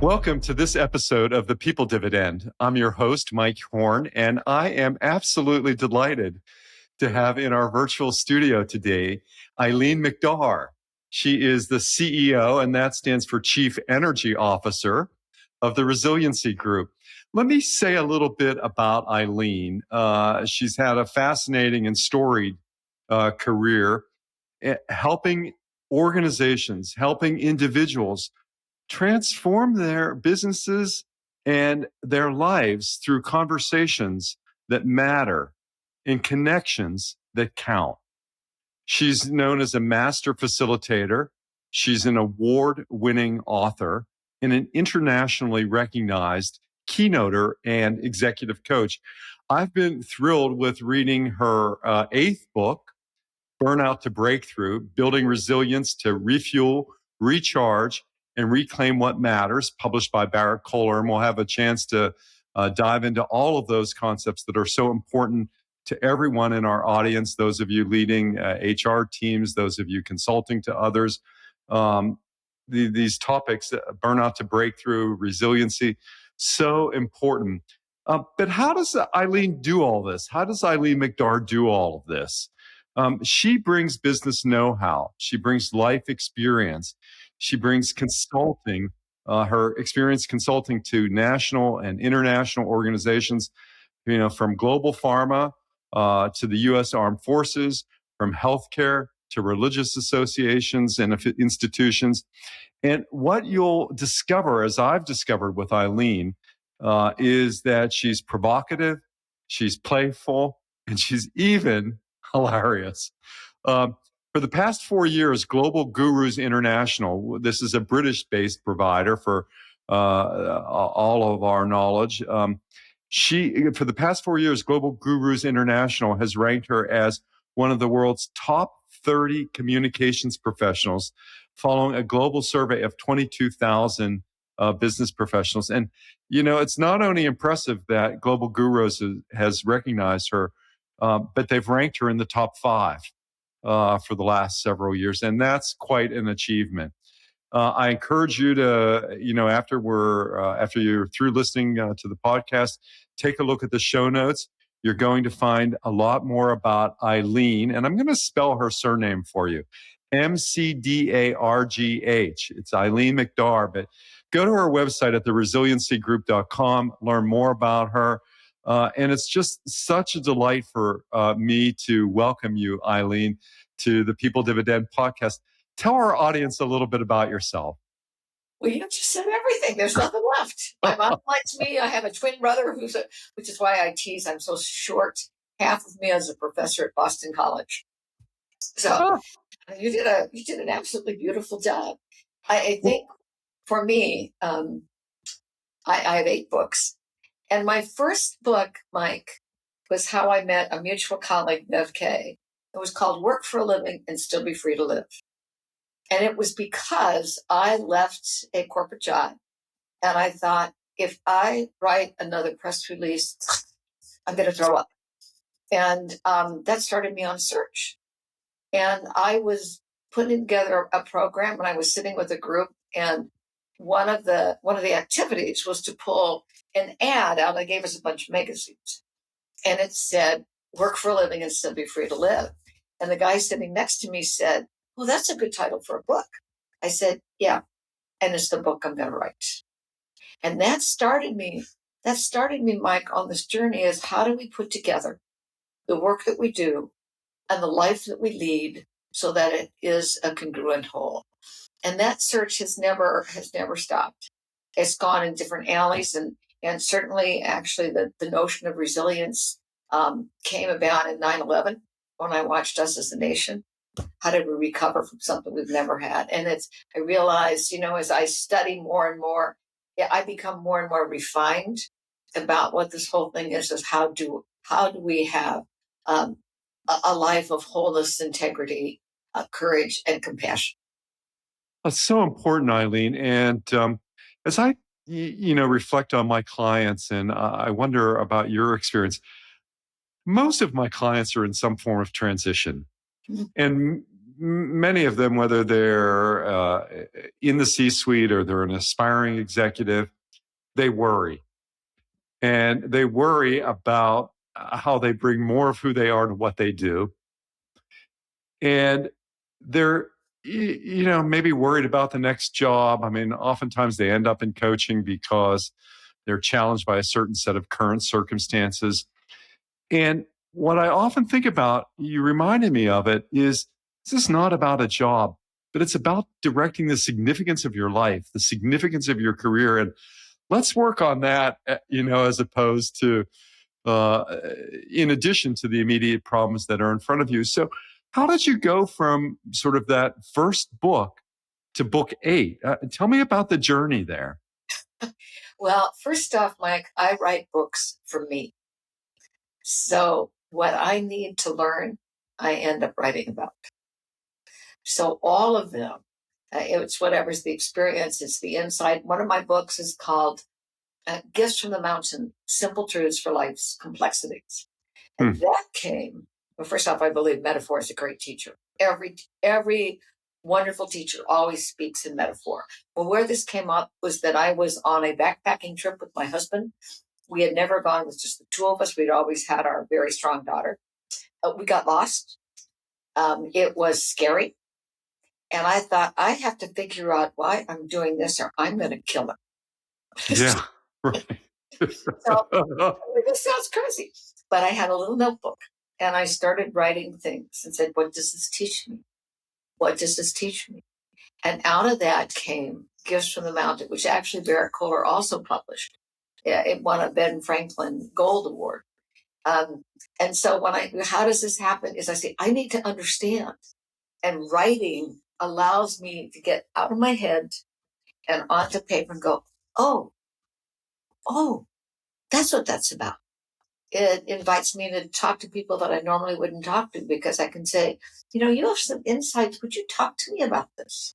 Welcome to this episode of The People Dividend. I'm your host, Mike Horn, and I am absolutely delighted to have in our virtual studio today Eileen McDargh. She is the CEO, and that stands for Chief Energy Officer of the Resiliency Group. Let me say a little bit about Eileen. She's had a fascinating and storied career helping organizations, helping individuals transform their businesses and their lives through conversations that matter in connections that count. She's known as a master facilitator. She's an award-winning author and an internationally recognized keynoter and executive coach. I've been thrilled with reading her eighth book, Burnout to Breakthrough, Building Resilience to Refuel, Recharge, and Reclaim What Matters, published by Barrett Kohler. And we'll have a chance to dive into all of those concepts that are so important to everyone in our audience, those of you leading HR teams, those of you consulting to others. These topics, burnout to breakthrough, resiliency, so important. But how does Eileen do all this? How does Eileen McDargh do all of this? She brings business know-how. She brings life experience. She brings consulting, her experience consulting to national and international organizations, from global pharma to the U.S. Armed Forces, from healthcare to religious associations and institutions. And what you'll discover, as I've discovered with Eileen, is that she's provocative, she's playful, and she's even hilarious. For the past 4 years, Global Gurus International, this is a British-based provider for all of our knowledge. For the past 4 years, Global Gurus International has ranked her as one of the world's top 30 communications professionals, following a global survey of 22,000 business professionals. And, it's not only impressive that Global Gurus has recognized her, but they've ranked her in the top 5 for the last several years. And that's quite an achievement. I encourage you to, after you're through listening to the podcast, take a look at the show notes. You're going to find a lot more about Eileen, and I'm going to spell her surname for you. McDargh. It's Eileen McDargh, but go to her website at theresiliencygroup.com, learn more about her. And it's just such a delight for me to welcome you, Eileen, to the People Dividend podcast. Tell our audience a little bit about yourself. Well, you just said everything. There's nothing left. My mom likes me. I have a twin brother which is why I tease I'm so short. Half of me as a professor at Boston College. So you did an absolutely beautiful job. I think for me, I have 8 books. And my first book, Mike, was how I met a mutual colleague, Bev Kay. It was called Work for a Living and Still Be Free to Live. And it was because I left a corporate job and I thought, if I write another press release, I'm going to throw up. And that started me on a search. And I was putting together a program and I was sitting with a group, and one of the activities was to pull an ad out. They gave us a bunch of magazines, and it said, "Work for a living and still be free to live." And the guy sitting next to me said, "Well, that's a good title for a book." I said, "Yeah, and it's the book I'm going to write." And that started me, Mike, on this journey is how do we put together the work that we do and the life that we lead so that it is a congruent whole. And that search has never stopped. It's gone in different alleys, and certainly actually the notion of resilience came about in 9/11 when I watched Us as a Nation. How did we recover from something we've never had? And I realized, as I study more and more, I become more and more refined about what this whole thing is how do we have a life of wholeness, integrity, courage, and compassion. That's so important, Eileen. And as I, reflect on my clients, and I wonder about your experience, most of my clients are in some form of transition. Mm-hmm. And many of them, whether they're in the C-suite or they're an aspiring executive, they worry. And they worry about how they bring more of who they are to what they do. And they're, maybe worried about the next job. I mean, oftentimes they end up in coaching because they're challenged by a certain set of current circumstances. And what I often think about, you reminded me of it, is this is not about a job, but it's about directing the significance of your life, the significance of your career. And let's work on that, as opposed to, in addition to the immediate problems that are in front of you. So, how did you go from sort of that first book to book 8? Tell me about the journey there. Well, first off, Mike, I write books for me. So what I need to learn, I end up writing about. So all of them, it's whatever's the experience, it's the insight. One of my books is called Gifts from the Mountain, Simple Truths for Life's Complexities. And that came, well, first off, I believe metaphor is a great teacher. Every wonderful teacher always speaks in metaphor. Well, where this came up was that I was on a backpacking trip with my husband. We had never gone with just the two of us. We'd always had our very strong daughter. We got lost. It was scary. And I thought, I have to figure out why I'm doing this or I'm going to kill him. Yeah, right. So this sounds crazy. But I had a little notebook and I started writing things and said, what does this teach me? What does this teach me? And out of that came Gifts from the Mountain, which actually Barrett Kohler also published. It won a Ben Franklin Gold Award. And so how does this happen is I say, I need to understand. And writing allows me to get out of my head and onto paper and go, oh, that's what that's about. It invites me to talk to people that I normally wouldn't talk to because I can say, you have some insights. Would you talk to me about this?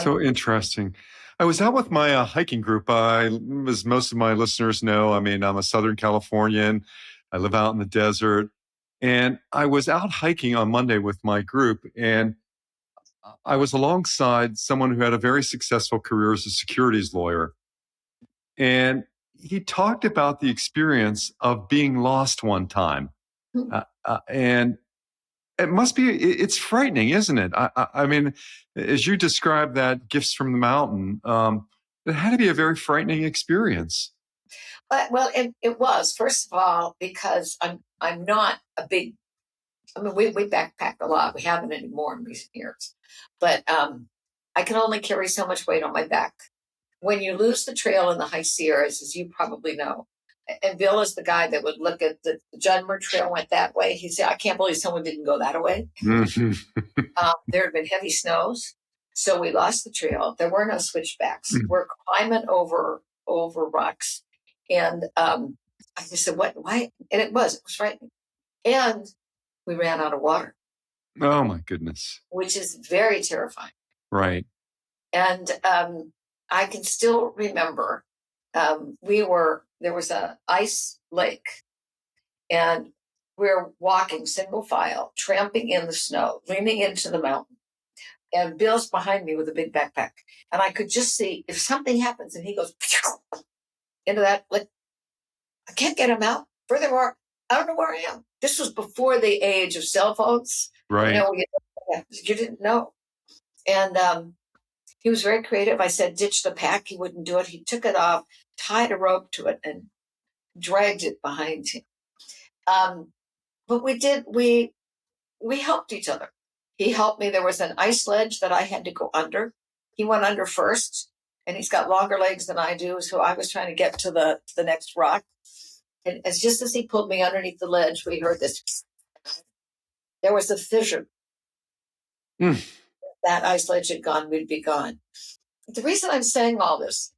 So interesting. I was out with my hiking group. As most of my listeners know, I mean, I'm a Southern Californian. I live out in the desert. And I was out hiking on Monday with my group, and I was alongside someone who had a very successful career as a securities lawyer. And he talked about the experience of being lost one time. And it must be, it's frightening, isn't it? I mean, as you described that Gifts from the Mountain, it had to be a very frightening experience. Well, it was, first of all, because I'm not a big, I mean, we backpack a lot. We haven't anymore in recent years. But I can only carry so much weight on my back. When you lose the trail in the high Sierras, as you probably know, and Bill is the guy that would look at the John Muir Trail went that way. He said, I can't believe someone didn't go that way. There had been heavy snows. So we lost the trail. There were no switchbacks. We're climbing over rocks. And I just said, what, why? And it was frightening. And we ran out of water. Oh my goodness. Which is very terrifying. Right. And I can still remember there was an ice lake and we're walking single file, tramping in the snow, leaning into the mountain. And Bill's behind me with a big backpack. And I could just see if something happens and he goes into that, like, I can't get him out. Furthermore, I don't know where I am. This was before the age of cell phones. Right. You didn't know. And he was very creative. I said, ditch the pack. He wouldn't do it. He took it off, tied a rope to it, and dragged it behind him. But we helped each other. He helped me. There was an ice ledge that I had to go under. He went under first, and he's got longer legs than I do. So I was trying to get to the next rock. And just as he pulled me underneath the ledge, we heard this. There was a fissure. That ice ledge had gone, we'd be gone. The reason I'm saying all this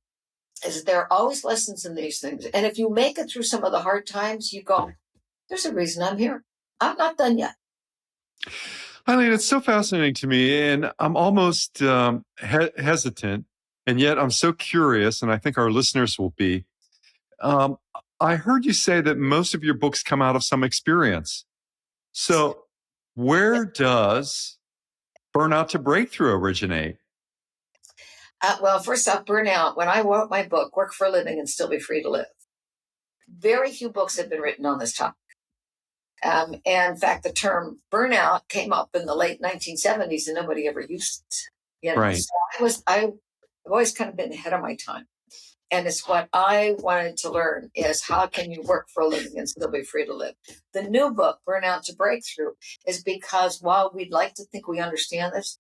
is that there are always lessons in these things. And if you make it through some of the hard times, you go, there's a reason I'm here. I'm not done yet. Eileen, it's so fascinating to me, and I'm almost hesitant, and yet I'm so curious, and I think our listeners will be. I heard you say that most of your books come out of some experience. So where does burnout to breakthrough originate? Well, first off, burnout. When I wrote my book, Work for a Living and Still Be Free to Live, very few books have been written on this topic. And in fact, the term burnout came up in the late 1970s and nobody ever used it. Right. So I've always kind of been ahead of my time. And it's what I wanted to learn is how can you work for a living and still be free to live? The new book, Burnout to Breakthrough, is because while we'd like to think we understand this,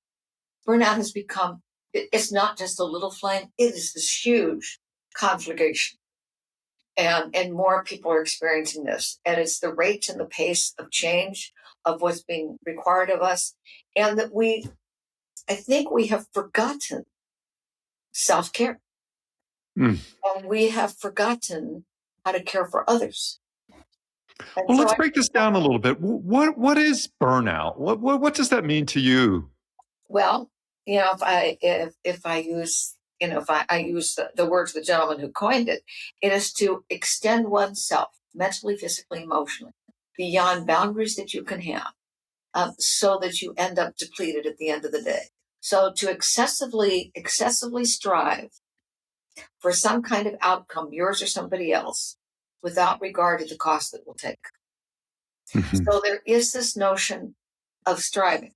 burnout has become, it's not just a little flame, it is this huge conflagration. And more people are experiencing this. And it's the rate and the pace of change of what's being required of us. And that I think we have forgotten self-care. And we have forgotten how to care for others. Well, let's break this down a little bit. What is burnout? What does that mean to you? Well, if I use the words of the gentleman who coined it, it is to extend oneself mentally, physically, emotionally beyond boundaries that you can have, so that you end up depleted at the end of the day. So to excessively strive for some kind of outcome, yours or somebody else, without regard to the cost that will take. So there is this notion of striving.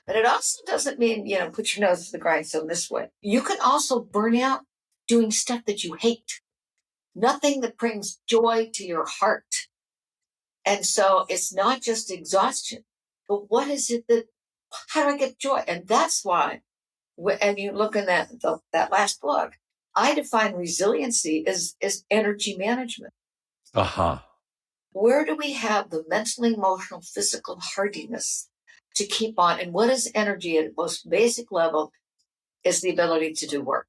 But it also doesn't mean, put your nose to the grindstone this way. You can also burn out doing stuff that you hate, nothing that brings joy to your heart. And so it's not just exhaustion, but what is it how do I get joy? And that's why, and you look in that last book, I define resiliency as energy management. Where do we have the mental, emotional, physical hardiness to keep on? And what is energy at the most basic level is the ability to do work.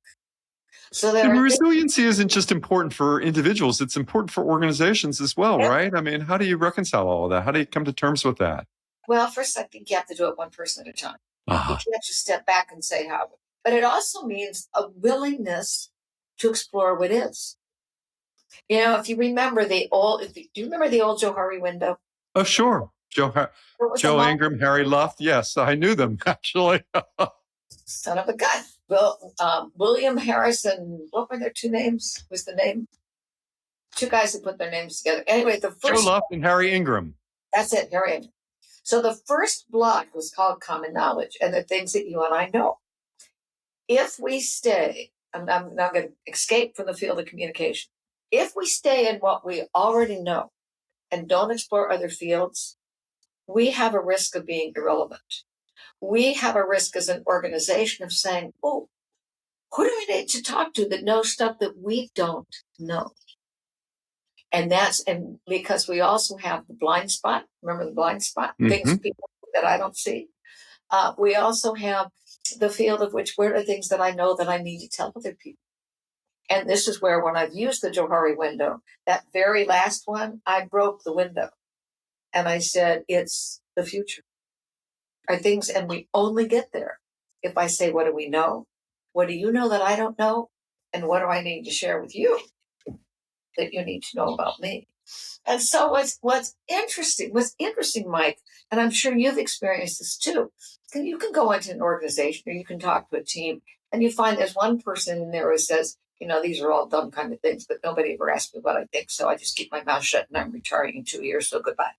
So resiliency isn't just important for individuals, it's important for organizations as well, right? I mean, how do you reconcile all of that? How do you come to terms with that? Well, first, I think you have to do it one person at a time. You can't just step back and say how. But it also means a willingness to explore what is. If you remember do you remember the old Johari window? Oh, sure. Joe Ingram, Harry Luft. Yes, I knew them, actually. Son of a gun. Well, William Harris and what were their two names? Was the name? Two guys who put their names together. Anyway, the first... Joe Luft and Harry Ingram. That's it, Harry Ingram. So the first block was called Common Knowledge and the things that you and I know. If we stay, I'm not going to escape from the field of communication. If we stay in what we already know and don't explore other fields, we have a risk of being irrelevant. We have a risk as an organization of saying, oh, who do we need to talk to that knows stuff that we don't know? And because we also have the blind spot. Remember the blind spot? Things people that I don't see. We also have the field of which, where are things that I know that I need to tell other people? And this is where, when I've used the Johari window, that very last one, I broke the window. And I said, it's the future. Are things, and we only get there if I say, what do we know? What do you know that I don't know? And what do I need to share with you that you need to know about me? And so what's interesting, Mike, and I'm sure you've experienced this too, you can go into an organization or you can talk to a team and you find there's one person in there who says, these are all dumb kind of things, but nobody ever asked me what I think, so I just keep my mouth shut and I'm retiring in 2 years, so goodbye.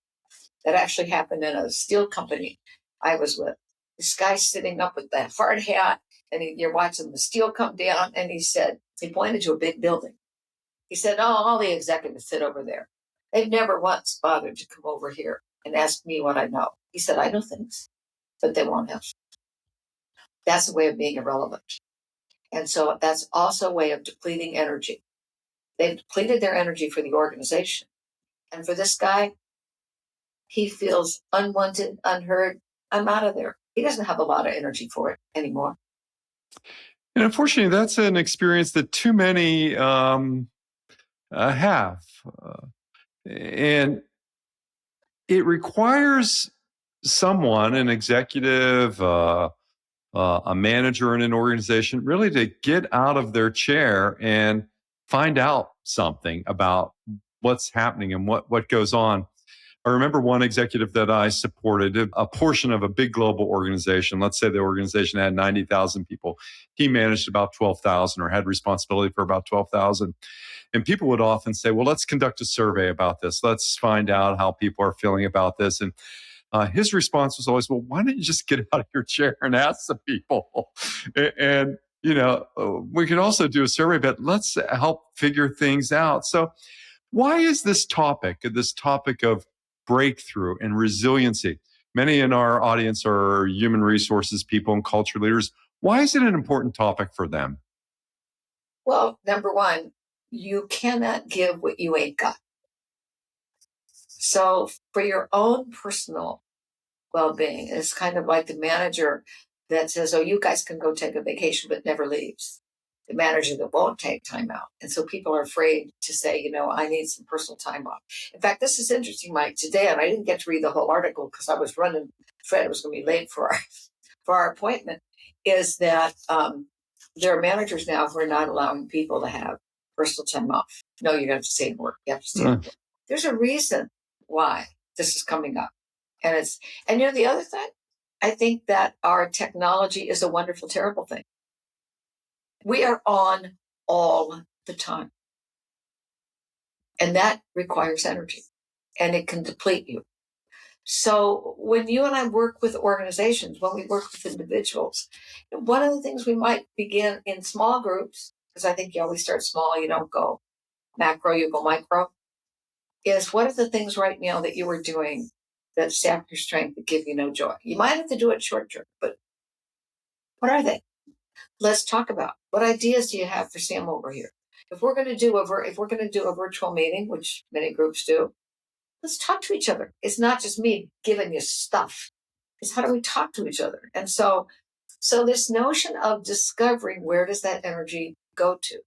That actually happened in a steel company I was with. This guy sitting up with that hard hat, and you're watching the steel come down, and he pointed to a big building. He said, oh, all the executives sit over there. They've never once bothered to come over here and ask me what I know. He said, I know things, but they won't ask. That's a way of being irrelevant. And so that's also a way of depleting energy. They've depleted their energy for the organization. And for this guy, he feels unwanted, unheard. I'm out of there. He doesn't have a lot of energy for it anymore. And unfortunately, that's an experience that too many have. And it requires someone, an executive, a manager in an organization, really to get out of their chair and find out something about what's happening and what goes on. I remember one executive that I supported, a portion of a big global organization. Let's say the organization had 90,000 people. He managed about 12,000 or had responsibility for about 12,000. And people would often say, well, let's conduct a survey about this. Let's find out how people are feeling about this. And his response was always, well, why don't you just get out of your chair and ask the people? And, we can also do a survey, but let's help figure things out. So why is this topic of breakthrough and resiliency? Many in our audience are human resources people and culture leaders. Why is it an important topic for them? Well, number one, you cannot give what you ain't got. So for your own personal well-being, it's kind of like the manager that says, oh, you guys can go take a vacation, but never leaves. The manager that won't take time out. And so people are afraid to say, I need some personal time off. In fact, this is interesting, Mike, today, and I didn't get to read the whole article because I was running, Fred was going to be late for our appointment, is that there are managers now who are not allowing people to have personal time off. No, you have to stay at work. You have to stay at work. There's a reason why this is coming up. And the other thing, I think that our technology is a wonderful, terrible thing. We are on all the time. And that requires energy and it can deplete you. So when you and I work with organizations, when we work with individuals, one of the things we might begin in small groups, because I think you always start small, you don't go macro, you go micro, is what are the things right now that you are doing that sap your strength, that give you no joy? You might have to do it short term, but what are they? Let's talk about what ideas do you have for Sam over here? If we're going to do a virtual meeting, which many groups do, let's talk to each other. It's not just me giving you stuff. It's how do we talk to each other? And so this notion of discovering where does that energy go to?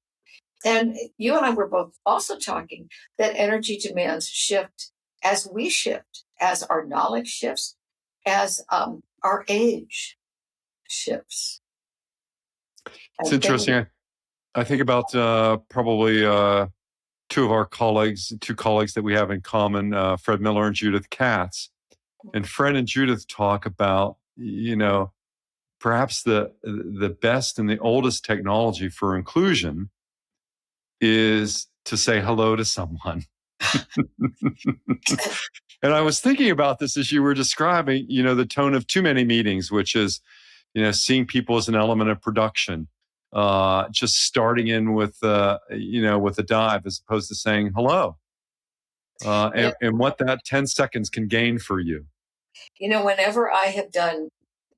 And you and I were both also talking that energy demands shift as we shift, as our knowledge shifts, as our age shifts. It's interesting. I think about probably two colleagues that we have in common, Fred Miller and Judith Katz. And Fred and Judith talk about, perhaps the best and the oldest technology for inclusion is to say hello to someone. And I was thinking about this as you were describing, the tone of too many meetings, which is, seeing people as an element of production. Just starting in with a dive as opposed to saying hello, and what that 10 seconds can gain for you. Whenever I have done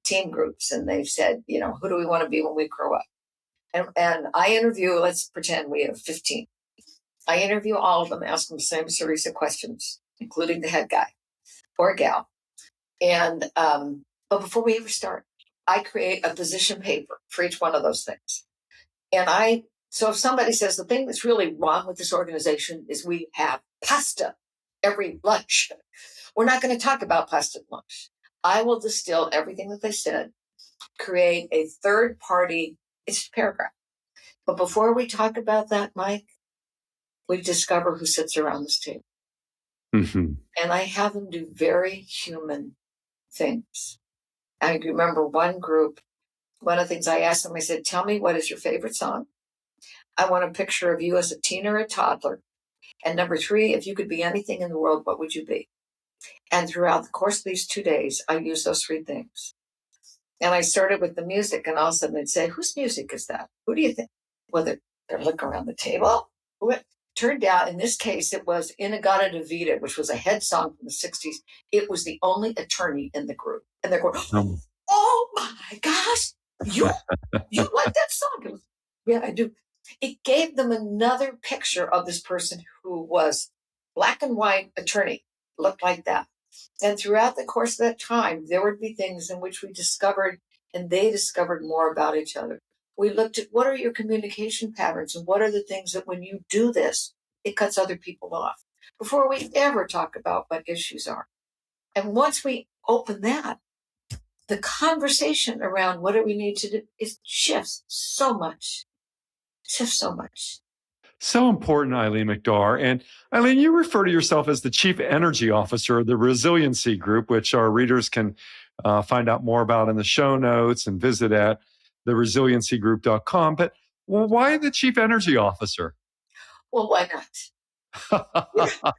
team groups and they've said, who do we want to be when we grow up? And I interview, let's pretend we have 15. I interview all of them, ask them the same series of questions, including the head guy or gal. And but before we ever start, I create a position paper for each one of those things. And so if somebody says the thing that's really wrong with this organization is we have pasta every lunch, we're not going to talk about pasta at lunch. I will distill everything that they said, create a third party, it's a paragraph. But before we talk about that, Mike, we discover who sits around this table. Mm-hmm. And I have them do very human things. I remember one group, one of the things I asked them, I said, tell me, what is your favorite song? I want a picture of you as a teen or a toddler. And number 3, if you could be anything in the world, what would you be? And throughout the course of these 2 days, I used those 3 things. And I started with the music, and all of a sudden they'd say, whose music is that? Who do you think? Well, they're looking around the table. It turned out, in this case, it was Inagata Davida, which was a head song from the 60s. It was the only attorney in the group. And they're going, oh my gosh, you like that song? Yeah, I do. It gave them another picture of this person who was black and white attorney, looked like that. And throughout the course of that time, there would be things in which we discovered, and they discovered more about each other. We looked at what are your communication patterns and what are the things that when you do this, it cuts other people off before we ever talk about what issues are. And once we open that, the conversation around what do we need to do shifts so much. So important, Eileen McDargh. And Eileen, you refer to yourself as the Chief Energy Officer of the Resiliency Group, which our readers can find out more about in the show notes and visit at theresiliencygroup.com. But why the Chief Energy Officer? Well, why not?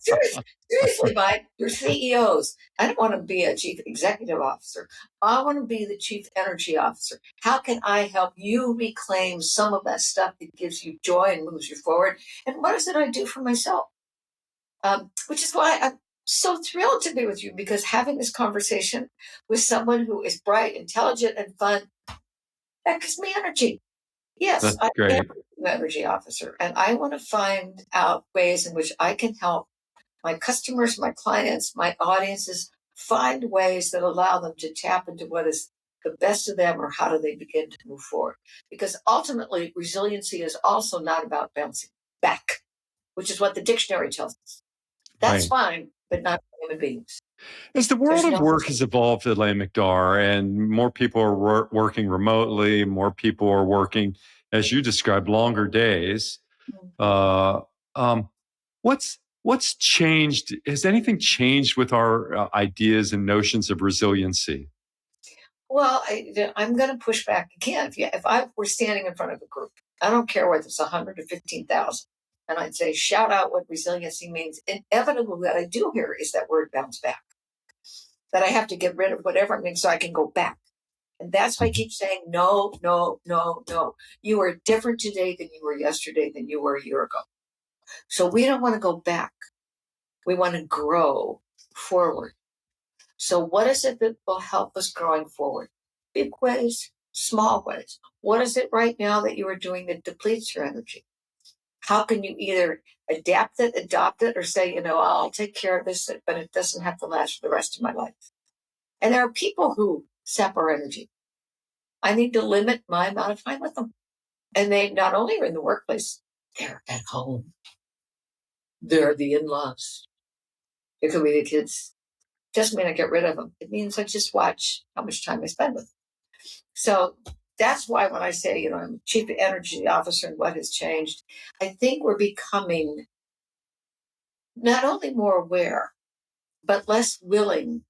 Seriously, Mike, you're CEOs. I don't want to be a chief executive officer. I want to be the chief energy officer. How can I help you reclaim some of that stuff that gives you joy and moves you forward? And what is it I do for myself? Which is why I'm so thrilled to be with you, because having this conversation with someone who is bright, intelligent, and fun, that gives me energy. Yes, That's I am great. an energy officer, and I want to find out ways in which I can help my customers, my clients, my audiences find ways that allow them to tap into what is the best of them, or how do they begin to move forward. Because ultimately, resiliency is also not about bouncing back, which is what the dictionary tells us. That's Right. fine, but not for human beings. As the world of work has evolved, Eileen McDargh, and more people are working remotely, more people are working, as you described, longer days. Uh, um, what's changed? Has anything changed with our ideas and notions of resiliency? Well, I'm going to push back again. If I were standing in front of a group, I don't care whether it's 100 or 15,000, and I'd say, shout out what resiliency means. Inevitably, what I do here is that word bounce back, that I have to get rid of whatever it means so I can go back. And that's why I keep saying, no, no, no, no. You are different today than you were yesterday, than you were a year ago. So we don't want to go back. We want to grow forward. So what is it that will help us growing forward? Big ways, small ways. What is it right now that you are doing that depletes your energy? How can you either adapt it, adopt it, or say, I'll take care of this, but it doesn't have to last for the rest of my life. And there are people who sap our energy. I need to limit my amount of time with them. And they not only are in the workplace, they're at home. They're the in-laws. It could be the kids. Doesn't mean I get rid of them. It means I just watch how much time I spend with them. So that's why when I say, I'm chief energy officer and what has changed, I think we're becoming not only more aware, but less willing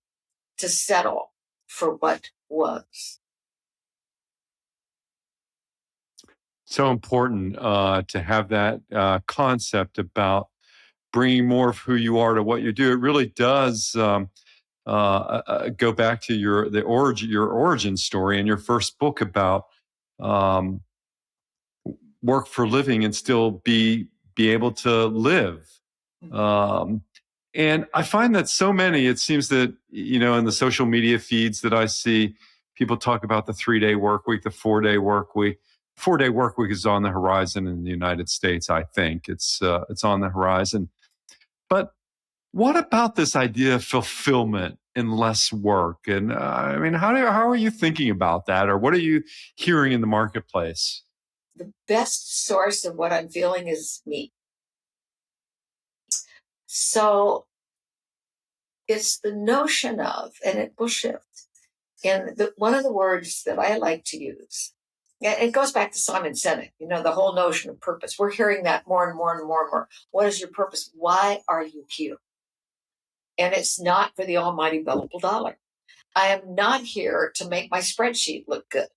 to settle for what was. So important to have that concept about bringing more of who you are to what you do. It really does go back to your origin story in your first book about um, work for a living and still be able to live. Um, and I find that so many, it seems that, in the social media feeds that I see, people talk about the 3-day work week, the 4-day work week. 4-day work week is on the horizon in the United States. I think it's on the horizon. But what about this idea of fulfillment and less work? And how are you thinking about that, or what are you hearing in the marketplace? The best source of what I'm feeling is me. So it's the notion of, and it will shift. And one of the words that I like to use, and it goes back to Simon Sinek, the whole notion of purpose. We're hearing that more and more and more and more. What is your purpose? Why are you here? And it's not for the almighty billable dollar. I am not here to make my spreadsheet look good.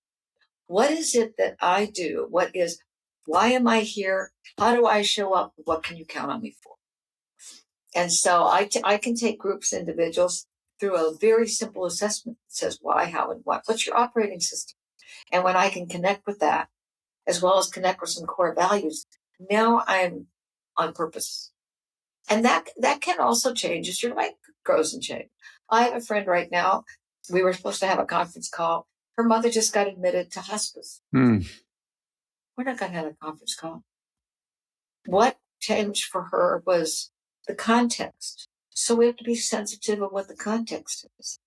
What is it that I do? Why am I here? How do I show up? What can you count on me for? And so I can take groups, individuals through a very simple assessment that says why, how, and what. What's your operating system? And when I can connect with that, as well as connect with some core values, now I'm on purpose. And that can also change as your life grows and changes. I have a friend right now. We were supposed to have a conference call. Her mother just got admitted to hospice. We're not going to have a conference call. What changed for her was the context. So we have to be sensitive of what the context is.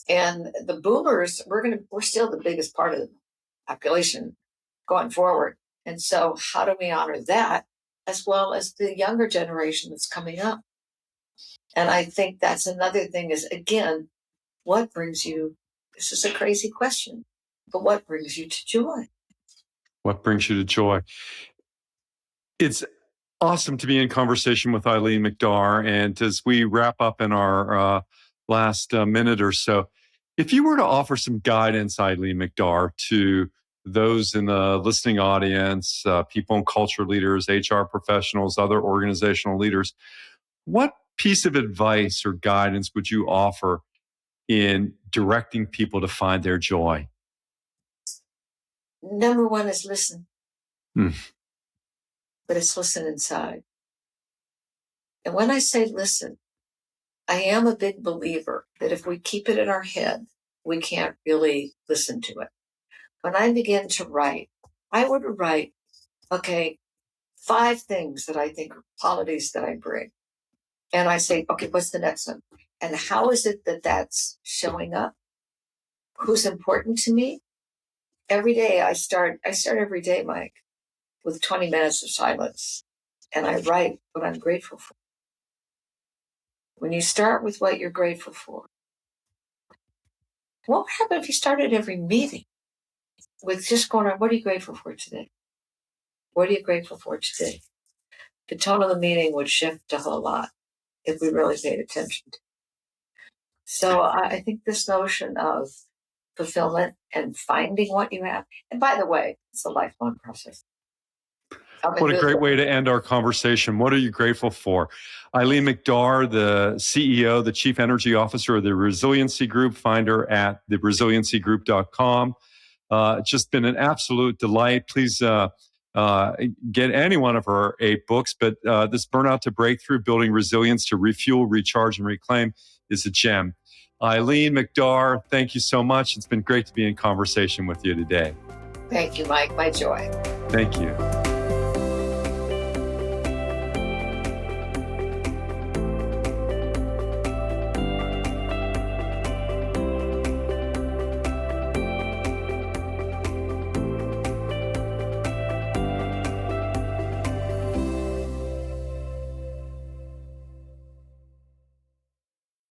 And the boomers, we're still the biggest part of the population going forward. And so how do we honor that, as well as the younger generation that's coming up? And I think that's another thing is, again, what brings you, this is a crazy question, but what brings you to joy? What brings you to joy? It's awesome to be in conversation with Eileen McDargh. And as we wrap up in our last minute or so, if you were to offer some guidance, Eileen McDargh, to those in the listening audience, people and culture leaders, HR professionals, other organizational leaders, what piece of advice or guidance would you offer in directing people to find their joy? Number one is listen. Mm. But it's listen inside. And when I say listen, I am a big believer that if we keep it in our head, we can't really listen to it. When I begin to write, I would write, 5 things that I think are qualities that I bring. And I say, okay, what's the next one? And how is it that that's showing up? Who's important to me? Every day I start every day, Mike, with 20 minutes of silence. And I write what I'm grateful for. When you start with what you're grateful for, what would happen if you started every meeting with just going on, what are you grateful for today? What are you grateful for today? The tone of the meeting would shift a whole lot if we really paid attention to it. So I think this notion of fulfillment and finding what you have, and by the way, it's a lifelong process. What a great way to end our conversation. What are you grateful for? Eileen McDargh, the CEO, the Chief Energy Officer of the Resiliency Group, find her at theresiliencygroup.com. It's just been an absolute delight. Please get any one of her 8 books, but this Burnout to Breakthrough, Building Resilience to Refuel, Recharge, and Reclaim is a gem. Eileen McDargh, thank you so much. It's been great to be in conversation with you today. Thank you, Mike. My joy. Thank you.